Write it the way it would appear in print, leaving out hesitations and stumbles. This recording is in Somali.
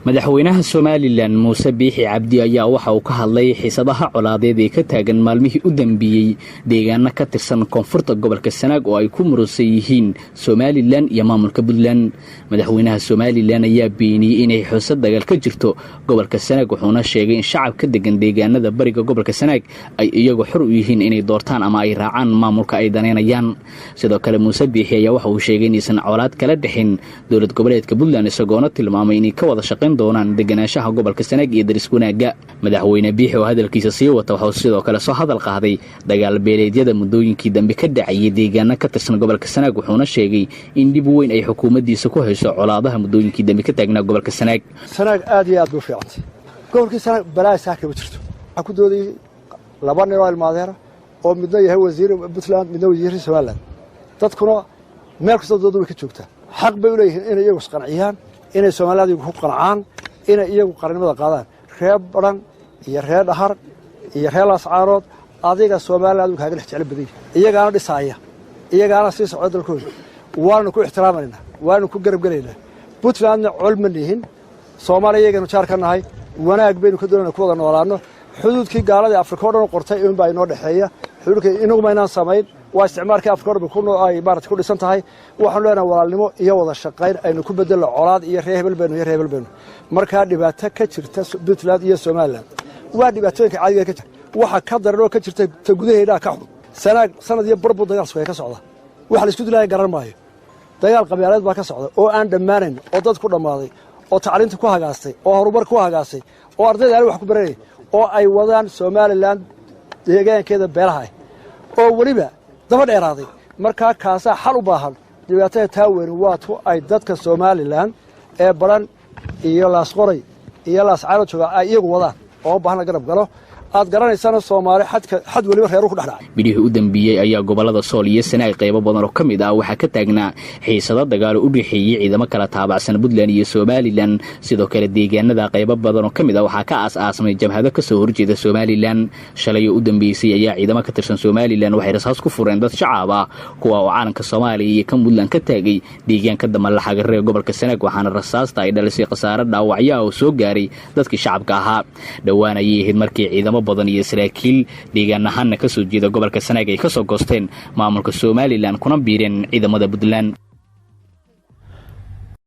madaxweynaha Soomaaliland Muuse Biixi Cabdi ayaa waxa uu ka hadlay xiisadaha colaadeed ee ka taagan maalmihii u dambeeyay deegaano ka tirsan koonfurta gobolka Sanaag oo ay ku murusan yihiin Soomaaliland iyo maamulka Puntland. madaxweynaha Soomaaliland ayaa beeniyay inay xuusad dagaal ka jirto gobolka Sanaag wuxuuna sheegay in shacabka degan deegaanada bariga gobolka Sanaag ay iyagu xor u yihiin inay doortaan ama ay raacaan maamulka ay daneynayaan. sidoo kale Muuse Biixi ayaa waxa uu sheegay in aysan colaad kala dhixin dowlad goboleedka Puntland isagoona tilmaamay inay ka wada shaqeyn doonaan deganaanshaha gobolka Sanaag iyo daris wanaaga. madaxweyne Biixi oo hadalkiisa sii wata waxa uu sidoo kale soo hadal qaaday dagaal beeleedyada muddooyinkii dambe ka dhacay deegaano ka tirsan gobolka Sanaag wuxuuna sheegay in dib weyn ay xukuumaddiisa ku hayso colaadaha muddooyinkii dambe ka taagnaa gobolka Sanaag. Sanaag aad iyo aad u fiicantay gobolka Sanaag balaas ka jirto waxa ku dooday laba nin oo ilmaadeera oo midna yahay wasiir Puntland midna wasiir Soomaaliland dadkuna meel kasta doodu way ka joogtaa xaq bay u leeyihiin inay iyagu isqanciyaan inay Soomaaliland ku qancaan inay iyagu qaranimada qaadaan reeb badan iyo reer dhahar iyo reer lascaarood adiga Soomaaliland kaaga dhex jecel baday iyagaana dhisaaya iyagaana sii socod dalkooda waana ku ixtiraamayna waana ku garab galeynaa Puntlandna culmanihin Soomaaliya iyagana jaar ka nahay wanaag baynu ka doonayna ku wada noolaano xuduudkii gaalada Afrika oo dhan qortay in baa inoo dhaxeeya xuduudka inagu ma inaan sameyn waa isticmaalka Afrika oo ku ay maartay ku dhisan tahay waxaan leenahay walaalnimo iyo wada shaqayn aynu ku bedelo colaad iyo reebel baynu marka dhibaato ka jirta Puntland iyo Soomaaliland waa dhibaatooyinka caadiga ka jirta waxa ka daran oo ka jirta gudaheeda ka xun Sanaag sanad iyo barbo dagaal soo ka socda waxa la isku dilaay garan maayo dagaal qabiileed baa ka socda oo aan dhamaanin oo dad ku dhamaaday oo tacliinta ku hagaastay oo horumar ku hagaastay oo ardayda ay wax ku baranayeen oo ay wadaan Soomaaliland deegaankeeda beelaha oo waliba daba dheeraaday marka kaasa xal u baahan dhibaatada taaweyn waatu ay dadka Soomaaliland ee baran iyo laasqoray iyo laascaano jooga ay iyagu wadaan oo baahan garab galo aad garanaysan Soomaali xad waliba reer ku dhaxdhacay bidii u dambeeyay ayaa gobolada Sool iyo Sanaag qaybo badan oo kamid ah waxa ka taagnaa xiisado dagaal u dhixeeyay ciidamo kala taabacsan Puntland iyo Soomaaliland sidoo kale deegaanada qaybo badan oo kamid ah waxa ka aas-aasmay jabhado ka soo horjeeda Soomaaliland shalay u dambeysay ayaa ciidamo ka tirsan Soomaaliland waxay rasaas ku fureen dad shacab ah kuwa oo caalanka Soomaaliya iyo kan Puntland ka taagay deegaanka Damalaxaga reer gobolka Sanaag waxaana rasaasta ay dhalisay khasaare dhaawacyo oo soo gaaray dadkii shacabka ahaa dhawaan ay ahayd markii ciidamo badan iyo saraakiil deegaanahan ka soo jeeda gobolka Sanaag ay ka soo goosteen maamulka Soomaaliland kuna biireen ciidamada Puntland.